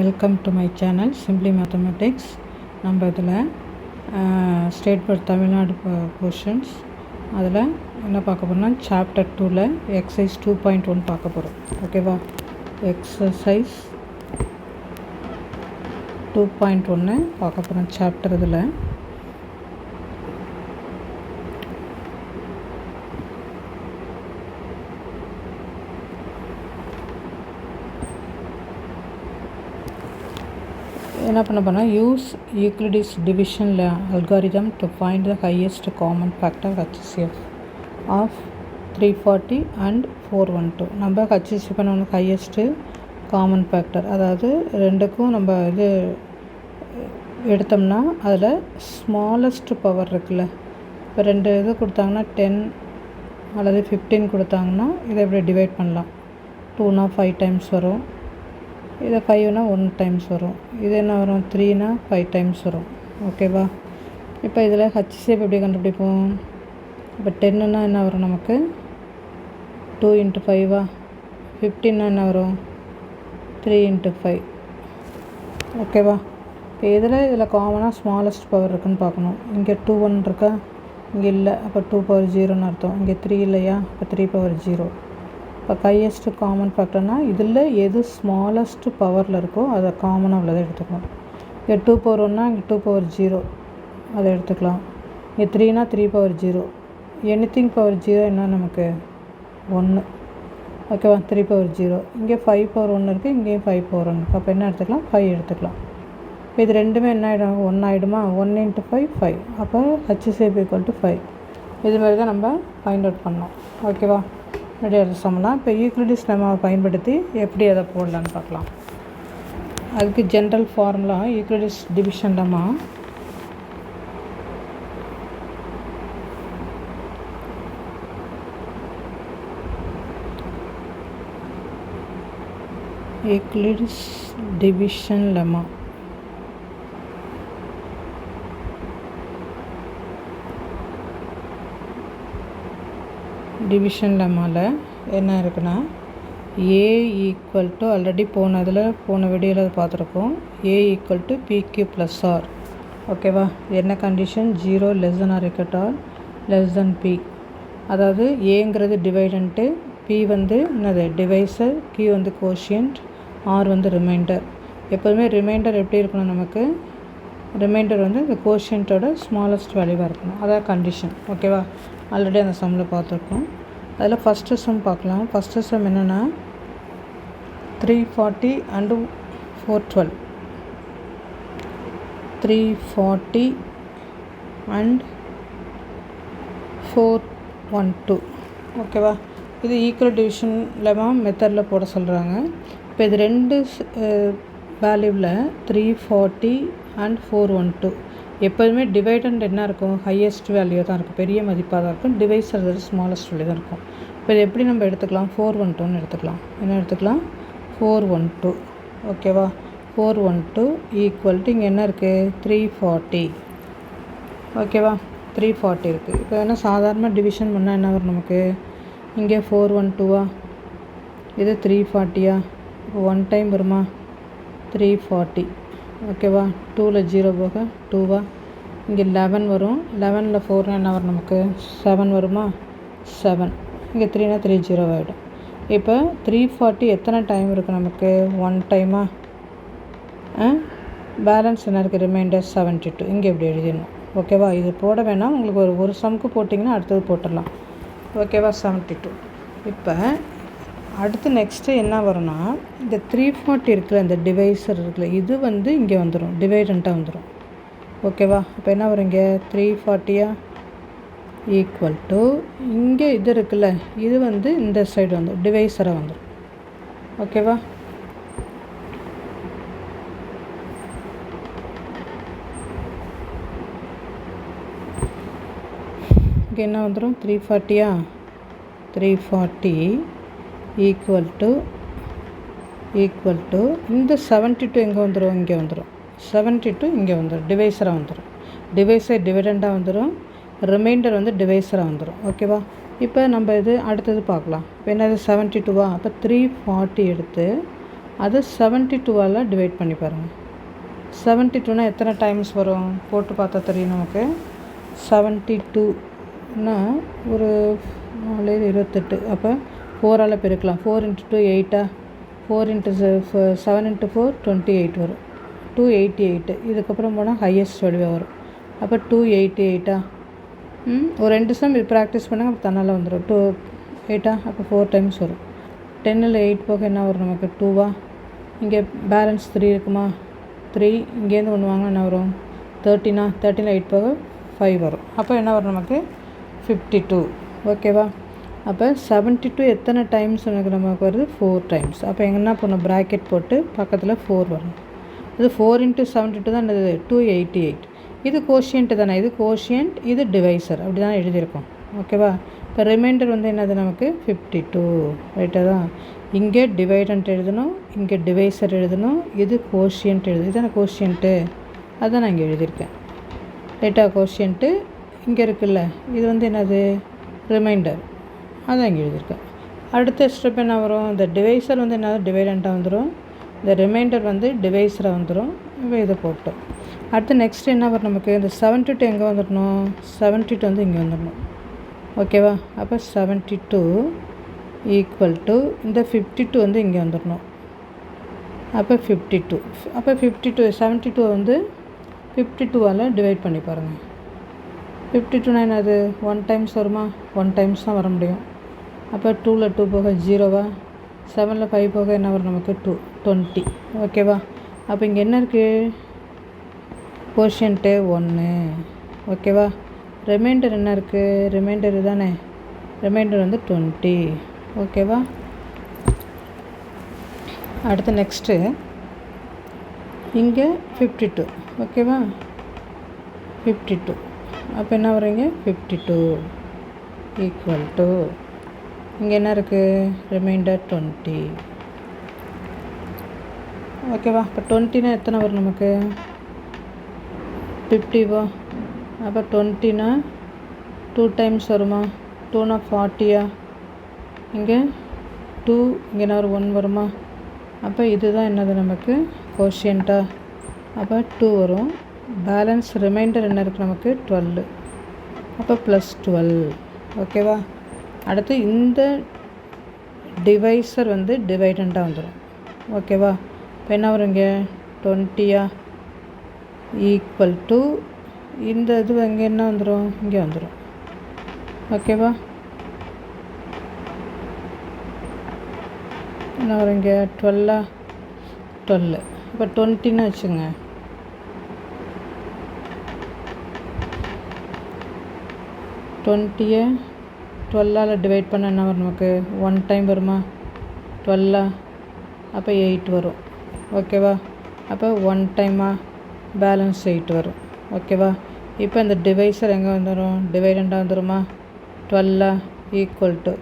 Welcome to my channel simply mathematics. நம்ம இதில் state board Tamil Nadu questions அதில் என்ன பார்க்க போகிறோம்னா சாப்டர் 2ல் எக்ஸசைஸ் 2.1 பார்க்க போகிறோம். ஓகேவா? எக்ஸசைஸ் 2.1 பார்க்க போகிறோம் சாப்டர். இதில் என்ன பண்ண போனால் use Euclid's division algorithm to find the highest common factor HCF of 340 and 412. நம்ம HCF பண்ண ஹையஸ்ட்டு காமன் ஃபேக்டர், அதாவது ரெண்டுக்கும் நம்ம இது எடுத்தோம்னா அதில் ஸ்மாலஸ்ட் பவர் இருக்குல்ல. இப்போ ரெண்டு இது கொடுத்தாங்கன்னா 10 அல்லது 15 கொடுத்தாங்கன்னா இதை எப்படி டிவைட் பண்ணலாம். 2னா 5 டைம்ஸ் வரும், இதை 5னா 1 டைம்ஸ் வரும், இது என்ன வரும் 3னா 5 டைம்ஸ் வரும். ஓகேவா? இப்போ இதில் HCF எப்படி கண்டுபிடிப்போம்? இப்போ 10னா என்ன வரும் நமக்கு 2 × 5. 15னா என்ன வரும் 3 × 5. ஓகேவா? இப்போ இதில் காமனாக ஸ்மாலஸ்ட் பவர் இருக்குதுன்னு பார்க்கணும். இங்கே 2 இருக்கா, இங்கே இல்லை, அப்போ 2/0ன்னு அர்த்தம். இங்கே 3 இல்லையா, அப்போ 3/0. இப்போ ஹையஸ்ட் காமன் ஃபேக்டர்னால் இதில் எது ஸ்மாலஸ்ட் பவரில் இருக்கோ அதை காமனாக உள்ளதை எடுத்துக்கலாம். இங்கே 2/1னா இங்கே 2/0 அதை எடுத்துக்கலாம். இங்கே 3னா 3/0. எனிதிங் பவர் 0 என்ன நமக்கு 1. ஓகேவா? 3/0. இங்கே 5/1 இருக்குது, இங்கேயும் 5/1 இருக்குது. அப்போ என்ன எடுத்துக்கலாம் 5 எடுத்துக்கலாம். இப்போ இது ரெண்டுமே என்ன ஆகிடும் 1 ஆகிடுமா. 1 × 5 5. அப்போ HCF = 5. இது மாதிரி தான் நம்ம ஃபைண்ட் அவுட் பண்ணோம். ஓகேவா? ரெடியாக சமலாம். இப்போ யூக்ளிடிஸ் லெம்மாவை பயன்படுத்தி எப்படி அதை போடலான்னு பார்க்கலாம். அதுக்கு general formula Euclid's division lemma. Euclid's division lemma division லெம்மாவில் என்ன இருக்குன்னா A = ஆல்ரெடி போன வீடியோவில் அதை பார்த்துருக்கோம். A = PQ + R. ஓகேவா? என்ன கண்டிஷன் 0 <= P. அதாவது ஏங்கிறது டிவைடண்ட்டு, P வந்து என்னது டிவைசர், Q வந்து கோஷியன்ட், R வந்து ரிமைண்டர். எப்போதுமே ரிமைண்டர் எப்படி இருக்கணும் நமக்கு, ரிமைண்டர் வந்து இந்த கோஷியன்ட்டோட ஸ்மாலஸ்ட் வேல்யூவாக இருக்கணும். அதான் கண்டிஷன். ஓகேவா? ஆல்ரெடி அந்த சம்மில் பார்த்துருக்கோம். அதில் ஃபஸ்ட்டு சம் பார்க்கலாம். ஃபஸ்ட்டு சம் என்னென்னா 340 அண்டு 412. 340 அண்ட் 412. ஓகேவா? இது ஈக்குவல் டிவிஷன் லெம்மா மெத்தடில் போட சொல்கிறாங்க. இப்போ இது ரெண்டு வேல்யூவில் 340 அண்ட் 412 எப்போதுமே டிவைடண்ட் என்ன இருக்கும் ஹையஸ்ட் வேல்யூ தான் இருக்கும், பெரிய மதிப்பாக தான் இருக்கும். டிவைசர் ஸ்மாலஸ்ட் வேல்யூ தான் இருக்கும். இப்போ இது எப்படி நம்ம எடுத்துக்கலாம் 412ன்னு எடுத்துக்கலாம். என்ன எடுத்துக்கலாம் 412. ஓகேவா? 412 = இங்கே என்ன இருக்குது 340. ஓகேவா? 340 இருக்குது. இப்போ என்ன சாதாரணமாக டிவிஷன் பண்ணால் என்ன வரும் நமக்கு, இங்கே 412 இது 340. இப்போ 1 டைம் வருமா 340. ஓகேவா? 2ல் 0 போக 2. இங்கே 11 வரும். 11ல் 4னா என்ன வரும் நமக்கு 7 வருமா 7. இங்கே 3னா 30 ஆகிடும். இப்போ 340 எத்தனை டைம் இருக்குது நமக்கு 1 டைமா. பேலன்ஸ் என்ன இருக்குது ரிமைண்டர் 72. இங்கே எப்படி எழுதிடணும். ஓகேவா? இது போட வேணாம், உங்களுக்கு ஒரு சம்க்கு போட்டிங்கன்னா அடுத்தது போட்டுடலாம். ஓகேவா? 72. இப்போ அடுத்து நெக்ஸ்ட்டு என்ன வரும்னா இந்த 340 இருக்கிற இந்த டிவைசர் இருக்குல்ல, இது வந்து இங்கே வந்துடும், டிவைடண்ட்டாக வந்துடும். ஓகேவா? இப்போ என்ன வரும் இங்கே 340 = இங்கே இது இருக்குல்ல, இது வந்து இந்த சைடு வந்து டிவைசராக வந்துடும். ஓகேவா? இங்கே என்ன வந்துடும் 340 = இந்த 72 எங்கே வந்துடும் இங்கே வந்துடும். 72 இங்கே வந்துடும், டிவைசராக வந்துடும். டிவைசர் டிவிடெண்டாக வந்துடும், ரிமைண்டர் வந்து டிவைசராக வந்துடும். ஓகேவா? இப்போ நம்ம இது அடுத்தது பார்க்கலாம். இப்போ என்னது 72. அப்போ 340 எடுத்து அதை 72ஆல் டிவைட் பண்ணி பாருங்கள். 72னா எத்தனை டைம்ஸ் வரும் போட்டு பார்த்தா தெரியும் நமக்கு. 72னா ஒரு 4 28, அப்போ 4ஆல் பெருக்கலாம். 4 × 2 8, 4 × 7 × 4 28 வரும். 288. இதுக்கப்புறம் போனால் ஹையஸ்ட் வேல்யூவாக வரும். அப்போ 288. ஒரு 2 சம் இது ப்ராக்டிஸ் பண்ணால் அப்போ தன்னால் வந்துடும். 2 8, அப்போ 4 டைம்ஸ் வரும். 10ல் 8 போக என்ன வரும் நமக்கு 2வா. இங்கே பேலன்ஸ் 3 இருக்குமா, 3. இங்கேருந்து ஒன்று வாங்க என்ன வரும் 13. 13ல் 8 போக 5 வரும். அப்போ என்ன வரும் நமக்கு 52. ஓகேவா. அப்போ 72 எத்தனை டைம்ஸ் நமக்கு வருது 4 டைம்ஸ். அப்போ என்ன பண்ணணும், ப்ராக்கெட் போட்டு பக்கத்தில் 4 வரணும். இது 4 × 72 தான் என்னது 288. இது கோஷியன்ட்டு தானே, இது கோஷியன்ட், இது டிவைசர், அப்படி தான் எழுதியிருக்கோம். ஓகேவா. இப்போ ரிமைண்டர் என்னது நமக்கு 52. ரைட்டாக தான். இங்கே டிவைடண்ட் எழுதணும், இங்கே டிவைசர் எழுதணும், இது கோஷியன்ட் எழுது. இதுதானே கோஷியன்ட்டு, அதுதான் நான் இங்கே எழுதியிருக்கேன். ரைட்டாக. கோஷியன்ட்டு இங்கே இருக்குல்ல, இது என்னது ரிமைண்டர், அதான் இங்கே எழுதியிருக்கேன். அடுத்த ஸ்டெப் என்ன வரும், இந்த டிவைசர் என்னது டிவைடண்ட்டாக வந்துடும், இந்த ரிமைண்டர் டிவைஸராக வந்துடும். இப்போ இதை போட்டோம். அடுத்து நெக்ஸ்ட் என்ன வரும் நமக்கு, இந்த 72 எங்கே வந்துடணும், 72 இங்கே வந்துடணும். ஓகேவா. அப்போ 72 ஈக்குவல் டு இந்த 52 இங்கே வந்துடணும். அப்போ 52. அப்போ 52 72 52ஆல் டிவைட் பண்ணி பாருங்கள். 52னா என்னது 1 டைம்ஸ் வருமா, 1 டைம்ஸ் தான் வர முடியும். அப்போ 2ல் 2 போக 0வா, 7ல் 5 போக என்ன வரும் நமக்கு 2, 20. ஓகேவா. அப்போ இங்கே என்ன இருக்குது, கோஷியன்ட்டு 1. ஓகேவா. ரிமைண்டர் என்ன இருக்குது, ரிமைண்டர் தானே, ரிமைண்டர் 20. ஓகேவா. அடுத்து நெக்ஸ்ட்டு இங்கே 52. ஓகேவா. 52. அப்போ என்ன வரீங்க 52 ஈக்குவல் டு இங்கே என்ன இருக்குது ரிமைண்டர் 20. ஓகேவா. இப்போ 20னா எத்தனை வரும் நமக்கு 50வா. அப்போ 20னா 2 டைம்ஸ் வருமா, 2னா 40யா, இங்கே 2, இங்கே என்ன ஒரு 1 வருமா. அப்போ இதுதான் என்னது நமக்கு கோஷியன்ட்டா. அப்போ 2 வரும். பேலன்ஸ் ரிமைண்டர் என்ன இருக்குது நமக்கு 12. அப்போ +12. ஓகேவா. அடுத்து இந்த டிவைசர் டிவைடண்ட்டாக வந்துடும். ஓகேவா. இப்போ என்ன வரும் இங்கே 20யா ஈக்குவல் டு இந்த இது இங்கே என்ன வந்துடும், இங்கே வந்துடும். ஓகேவா. என்ன வரும் இங்கே 12. இப்போ 20ன்னு வச்சுங்க. 20யை 12ஆல் டிவைட் பண்ண என்ன வரும் நமக்கு 1 டைம் வருமா 12. அப்போ 8 வரும். ஓகேவா. அப்போ 1 டைமாக பேலன்ஸ் 8 வரும். ஓகேவா. இப்போ இந்த டிவைசர் எங்கே வந்துடும், டிவைடண்டாக வந்துடுமா 12 ஈக்குவல் டு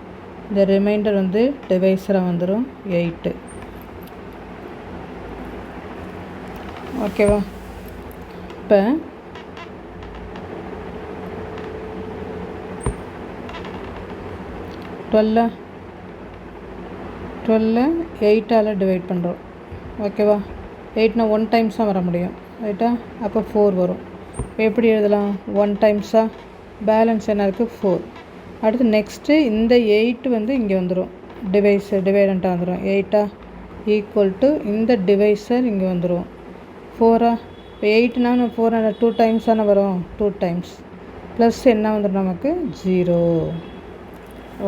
இந்த ரிமைண்டர் டிவைசராக வந்துடும் 8. ஓகேவா. இப்போ 12 8ஆல் டிவைட் பண்ணுறோம். ஓகேவா. 8னா 1 டைம்ஸ் தான் வர முடியும். ரைட்டா. அப்போ 4 வரும். இப்போ எப்படி எழுதலாம் 1 டைம்ஸாக, பேலன்ஸ் என்ன இருக்குது 4. அடுத்து நெக்ஸ்ட்டு இந்த 8 இங்கே வந்துடும், டிவைடண்ட்டாக வந்துடும். 8 ஈக்குவல் டு இந்த டிவைசர் இங்கே வந்துடும் 4. இப்போ 8னா 4 2 டைம்ஸ் தானே வரும், 2 டைம்ஸ் ப்ளஸ் என்ன வந்துடும் நமக்கு 0.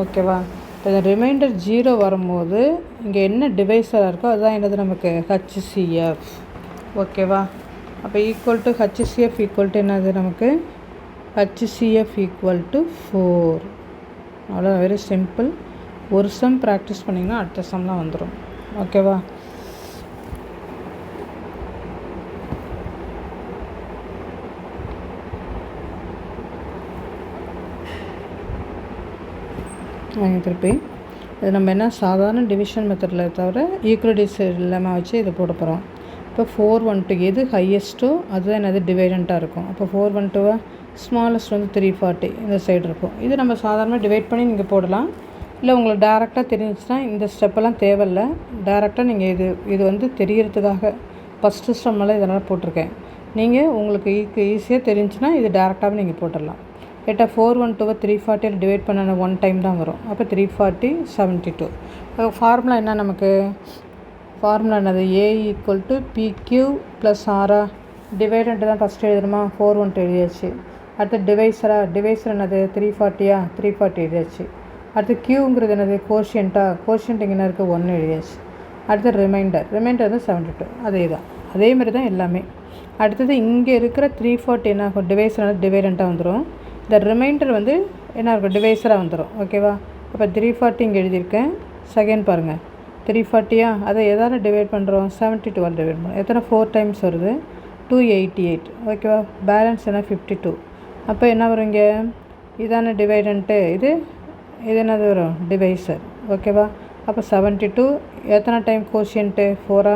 ஓகேவா. இப்போ இந்த ரிமைண்டர் 0 வரும்போது இங்கே என்ன டிவைஸராக இருக்கோ அதுதான் என்னது நமக்கு HCF. ஓகேவா. அப்போ equal to HCF equal to என்னது நமக்கு HCF ஈக்குவல் டு 4. அவ்வளோ, வெரி சிம்பிள். ஒரு சம் ப்ராக்டிஸ் பண்ணிங்கன்னா அடுத்த சம்லாம் வந்துடும். ஓகேவா. திருப்பி இது நம்ம என்ன சாதாரண டிவிஷன் மெத்தடில் தவிர ஈக்குவலிட்டிஸ் இல்லாமல் வச்சு இதை போட போகிறோம். இப்போ 412 எது ஹையஸ்ட்டோ அதுதான் என்னது டிவைடண்ட்டாக இருக்கும். அப்போ 412 ஸ்மாலஸ்ட் 340 இந்த சைடு இருக்கும். இது நம்ம சாதாரணமாக டிவைட் பண்ணி நீங்கள் போடலாம். இல்லை உங்களுக்கு டேரெக்டாக தெரிஞ்சிச்சுன்னா இந்த ஸ்டெப்பெல்லாம் தேவையில்லை. டேரெக்டாக நீங்கள் இது வந்து தெரியறதுக்காக ஃபஸ்ட்டு ஸ்டெம்மெல்லாம் இதெல்லாம் போட்டிருக்கேன். நீங்கள் உங்களுக்கு ஈஸியாக தெரிஞ்சுன்னா இது டேரெக்டாகவே நீங்கள் போட்டுடலாம். கேட்டால் 412 340 டிவைட் பண்ண 1 டைம் தான் வரும். அப்போ 340 72. ஃபார்முலா என்ன நமக்கு? ஃபார்முலா என்னது? A = PQ + R. டிவைடண்ட் தான் ஃபஸ்ட்டு எழுதணுமா? 412 எழுதியாச்சு. அடுத்து டிவைசர் என்னது? 340 340 எழுதியாச்சு. அடுத்து க்யூங்கிறது என்னது? கோஷியண்ட்டா? கோஷியண்ட் இங்கே என்ன இருக்குது? 1 எழுதியாச்சு. அடுத்து ரிமைண்டர் வந்து 72. அதே தான், அதே மாதிரி தான் எல்லாமே. அடுத்தது இங்கே இருக்கிற 340 என்ன ஆகும்? டிவைசர் டிவைடண்ட்டாக வந்துடும். இந்த ரிமைண்டர் வந்து என்ன இருக்கும்? டிவைஸராக வந்துடும். ஓகேவா? அப்போ 340 இங்கே எழுதியிருக்கேன். செகண்ட் பாருங்கள், 340 அதை எதாவது டிவைட் பண்ணுறோம்? 72 டிவைட் பண்ணுறோம். எத்தனை? 4 டைம்ஸ் வருது, 288. ஓகேவா? பேலன்ஸ் என்ன? 52. அப்போ என்ன வரும் இங்கே? இதான டிவைடண்ட்டு, இது என்னது வரும்? டிவைசர். ஓகேவா? அப்போ 72 எத்தனை டைம் கோஷியன்ட்டு? 4.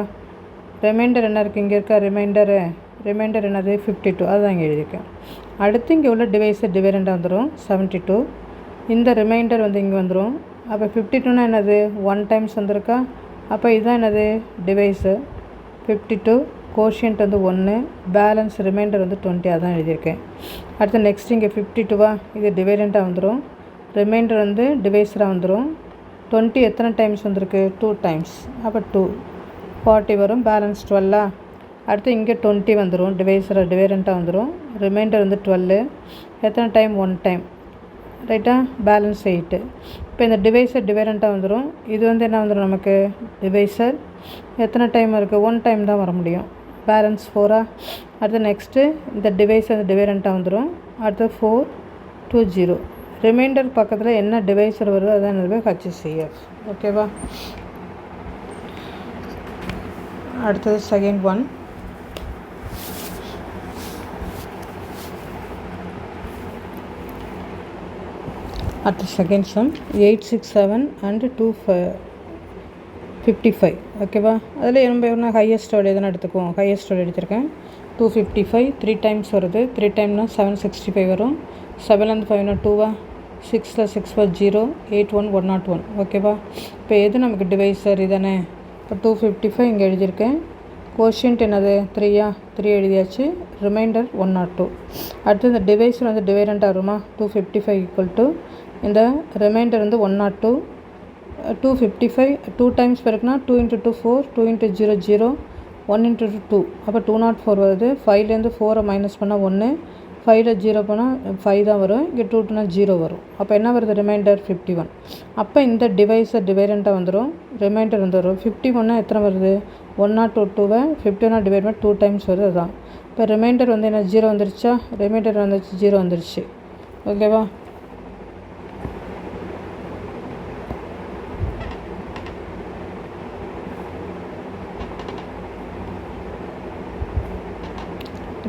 ரிமைண்டர் என்ன இருக்குது? இங்கே இருக்க ரிமைண்டர் என்னது? 52. அதுதான் இங்கே எழுதியிருக்கேன். அடுத்து இங்கே உள்ள டிவைஸர் டிவைடண்டாக வந்துடும் 72. இந்த ரிமைண்டர் வந்து இங்கே வந்துடும். அப்போ 52னா என்னது? 1 டைம்ஸ் வந்திருக்கா? அப்போ இதுதான் என்னது? டிவைஸர். 52 கோஷியன்ட் வந்து 1, பேலன்ஸ் ரிமைண்டர் வந்து 20. அதான் எழுதியிருக்கேன். அடுத்து நெக்ஸ்ட் இங்கே 52 இது டிவைடண்டாக வந்துடும். ரிமைண்டர் வந்து டிவைஸராக வந்துடும். 20 எத்தனை டைம்ஸ் வந்திருக்கு? 2 டைம்ஸ். அப்போ 2 40 வரும். பேலன்ஸ் 12. அடுத்து இங்கே 20 வந்துடும். டிவைடண்ட்டாக வந்துடும். ரிமைண்டர் வந்து 12 எத்தனை டைம்? 1 டைம். ரைட்டா? பேலன்ஸ் 8. இப்போ இந்த டிவைசர் டிவைடண்ட்டாக வந்துடும். இது வந்து என்ன வந்துடும் நமக்கு? டிவைசர் எத்தனை டைம் இருக்குது? 1 டைம் தான் வர முடியும். பேலன்ஸ் 4. அடுத்து நெக்ஸ்ட்டு இந்த டிவைசர் டிவைடண்ட்டாக வந்துடும். அடுத்து 420. ரிமைண்டர் பக்கத்தில் என்ன டிவைசர் வருதோ அதான் என்னது? HCF. ஓகேவா? அடுத்தது second one. At the second sum 867 and 255. ஓகேவா? அதில் நம்ம ஹையஸ்டோட எதுனா எடுத்துக்குவோம். ஹையஸ்டோட எடுத்திருக்கேன். 255 3 டைம்ஸ் வருது. 3 டைம்னா 765 வரும். 7லேருந்து 5 2 6ல் 6 4 0 8 1 101. ஓகேவா? இப்போ எது நமக்கு டிவைசர்? இதானே. இப்போ 255 இங்கே எழுதியிருக்கேன். கோஷியன்ட் என்னது? 3 எழுதியாச்சு. ரிமைண்டர் 102. அடுத்து இந்த டிவைஸில் வந்து டிவைடண்ட்டாக வருமா? 255 இந்த ரிமைண்டர் வந்து 102. 255 2 டைம்ஸ் பிறகுனா 2 × 2 4 2 × 0 0 1 × 2 அப்போ 204 வருது. 5லேருந்து 4 மைனஸ் பண்ணால் 1, 5ல் 0 போனால் 5 தான் வரும். இங்கே 2 0 வரும். அப்போ என்ன வருது? ரிமைண்டர் 51. அப்போ இந்த டிவைஸர் டிவைடண்ட்டாக வந்துடும். ரிமைண்டர் வந்து வரும். 51 எத்தனை வருது? 102 51 டிவைட் பண்ணி 2 டைம்ஸ் வருது. அதுதான் இப்போ ரிமைண்டர் வந்து என்ன? 0 வந்துருச்சா? ரிமைண்டர் வந்துருச்சு, 0 வந்துருச்சு. ஓகேவா?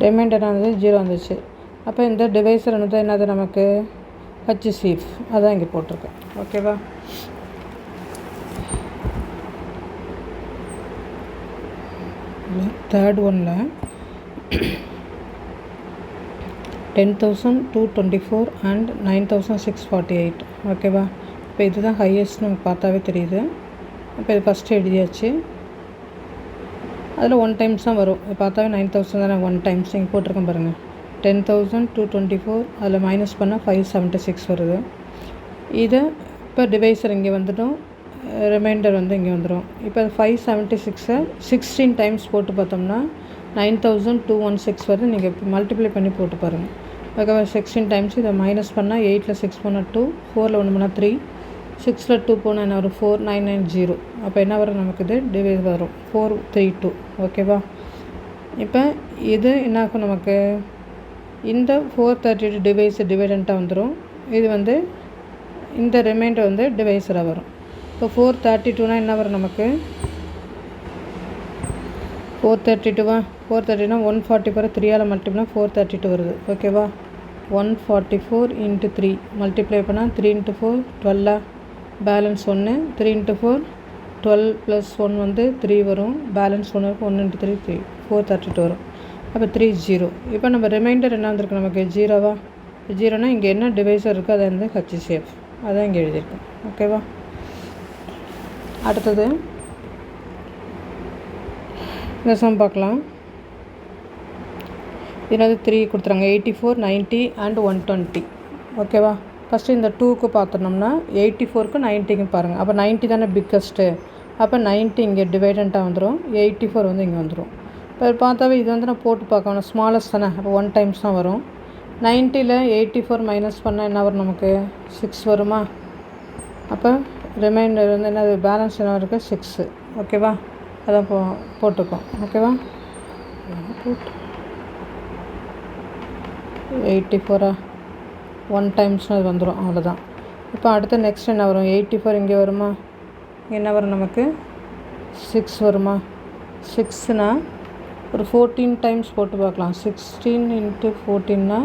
ரிமைண்டர் ஆனது 0 வந்துச்சு. அப்போ இந்த டிவைஸர் வந்து என்னது நமக்கு? HCF. அதான் இங்கே போட்டிருக்கேன். ஓகேவா? தேர்ட் ஒன்னில் 10,224 and 9,648. ஓகேவா? இப்போ இதுதான் ஹையஸ்ட் நமக்கு பார்த்தாவே தெரியுது. இப்போ இது ஃபஸ்ட்டு எழுதியாச்சு. அதில் 1 டைம்ஸ் தான் வரும். பார்த்தாவே 9,000 தானே. 1 டைம்ஸ் இங்கே போட்டிருக்கேன் பாருங்கள். 10,224 அதில் மைனஸ் பண்ணால் 576 வருது. இதை இப்போ டிவைசர் இங்கே வந்துடும். ரிமைண்டர் வந்து இங்கே வந்துடும். இப்போ 576 16 டைம்ஸ் போட்டு பார்த்தோம்னா 9,216 வருது. நீங்கள் இப்போ மல்டிப்ளை பண்ணி போட்டு பாருங்கள். ஓகேவா? 16 டைம்ஸ் இதை மைனஸ் பண்ணால் 8ல் 6 போனால் 2, 4ல் 1 போனால் 3, 6ல் 2 போனால் என்ன வரும்? 4990. அப்போ என்ன வரும் நமக்கு? இது டிவைஸ் வரும் 432. ஓகேவா? இப்போ இது என்ன ஆகும் நமக்கு? இந்த 432 டிவைஸ் டிவைடண்ட்டாக வந்துடும். இது வந்து இந்த ரிமைண்டர் வந்து டிவைஸராக வரும். இப்போ 432னா என்ன வரும் நமக்கு? 432 140 3ஆல் மல்டிப்ளை 432 வருது. ஓகேவா? 144 × 3 மல்டிப்ளை பண்ணால் 3 × 4 12. பேலன்ஸ் 1. 3 × 4 12 + 1 வந்து 3 வரும். பேலன்ஸ் 1 இருக்கும். 1 × 3 3 432 வரும். அப்போ 30. இப்போ நம்ம ரிமைண்டர் என்ன வந்திருக்கு நமக்கு? 0வா? 0னா இங்கே என்ன டிவைஸர் இருக்கோ அது வந்து HCF. அதான் இங்கே எழுதியிருக்கேன். ஓகேவா? அடுத்தது இந்த சம் பார்க்கலாம். இதில் 3 கொடுத்துறாங்க. 84, 90 அண்ட் 120. ஓகேவா? ஃபஸ்ட்டு இந்த 2க்கு பார்த்துனோம்னா 84க்கு 90க்கும் பாருங்கள். அப்போ 90 தானே பிக்கஸ்ட்டு. அப்போ 90 இங்கே டிவைடண்ட்டாக வந்துடும், 84 வந்து இங்கே வந்துடும். இப்போ பார்த்தாவே இது வந்து நான் போட்டு பார்க்கணும், ஸ்மாலஸ்ட் தானே, அப்போ 1 டைம்ஸ் தான் வரும். 90ல் 84 மைனஸ் பண்ணால் என்ன வரும் நமக்கு? 6 வருமா? அப்போ ரிமைண்டர் வந்து என்ன, பேலன்ஸ் என்ன இருக்குது? 6. ஓகேவா? அதான் போட்டுக்கோம். ஓகேவா? 84 1 டைம்ஸ்னால் அது வந்துடும், அவ்வளோதான். இப்போ அடுத்து நெக்ஸ்ட் என்ன வரும்? 84 இங்கே வருமா? என்ன வரும் நமக்கு? 6 வருமா? 6னா ஒரு 14 டைம்ஸ் போட்டு பார்க்கலாம். 16 × 14னா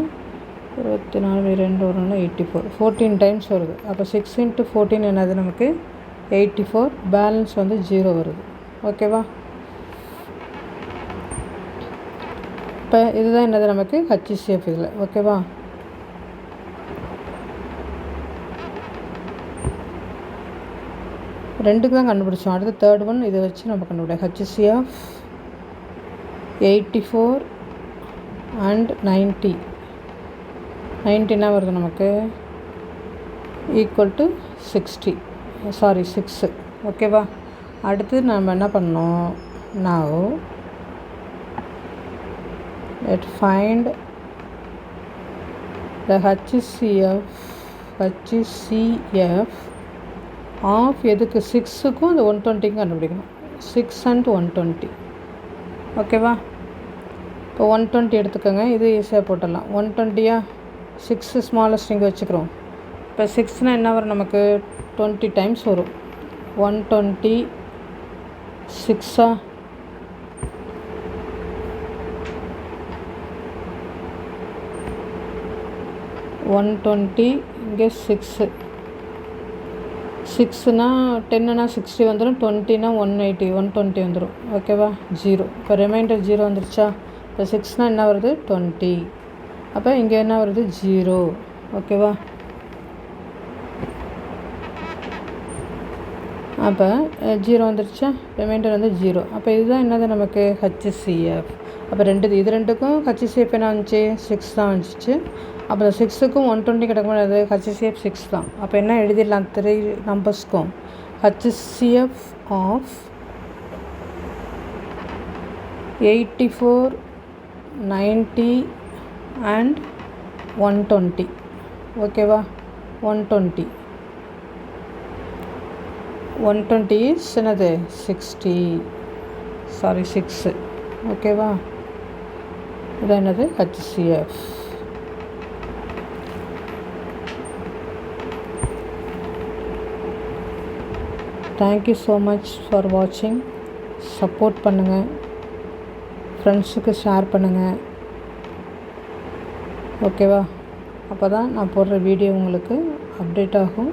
24 2 வரும்னா 84, 14 டைம்ஸ் வருது. அப்போ 6 × 14 என்னது நமக்கு? 84. பேலன்ஸ் வந்து 0 வருது. ஓகேவா? இப்போ இதுதான் என்னது நமக்கு? HCF இதில். ஓகேவா? ரெண்டுக்கு தான் கண்டுபிடிச்சோம். அடுத்து தேர்ட் ஒன் இதை வச்சு நம்ம கண்டுபிடிச்சோம். HCF 84 and 90. 90 என்ன வருது நமக்கு? Equal to 60. 6. ஓகேவா? அடுத்து நம்ம என்ன பண்ணோம்? now let's find the HCF of எதுக்கு? 6க்கும் அந்த 120க்கும் கண்டுபிடிக்கணும். 6 and 120. ஓகேவா? இப்போ 120 எடுத்துக்கோங்க, இது ஈஸியாக போட்டுடலாம். 120யா? 6 ஸ்மாலஸ்ட் இங்கே வச்சுக்கிறோம். இப்போ 6னால் என்ன வரும் நமக்கு? 20 டைம்ஸ் வரும். 120 6ஆ? 120 இங்கே 6. 6னா 10னா 60 வந்துடும், 20னா 180, 120 வந்துடும். ஓகேவா? 0. இப்போ ரிமைண்டர் 0 வந்துருச்சா? இப்போ 6னால் என்ன வருது? 20. அப்போ இங்கே என்ன வருது? 0. ஓகேவா? அப்போ 0 வந்துருச்சா? ரிமைண்டர் வந்து 0. அப்போ இதுதான் என்னது நமக்கு? HCF. அப்போ இது ரெண்டுக்கும் HCF என்ன வந்துச்சு? 6 தான் வந்துச்சு. அப்போ 6க்கும் 120 கிடைக்கும்போது HCF 6 தான். அப்போ என்ன எழுதிடலாம்? 3 நம்பர்ஸ்க்கும் HCF ஆஃப் 84, 90 அண்ட் 120. ஓகேவா? 120 இஸ் என்னது? 60. 6. ஓகேவா? இது என்னது? HCF. Thank you so much for வாட்சிங். சப்போர்ட் பண்ணுங்கள், ஃப்ரெண்ட்ஸுக்கு ஷேர் பண்ணுங்கள். ஓகேவா? அப்போ தான் நான் போடுற வீடியோ உங்களுக்கு அப்டேட் ஆகும்.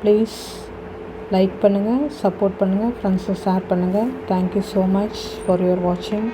ப்ளீஸ் லைக் பண்ணுங்கள், சப்போர்ட் பண்ணுங்கள், ஃப்ரெண்ட்ஸுக்கு ஷேர் பண்ணுங்கள். Thank you so much for your வாட்சிங்.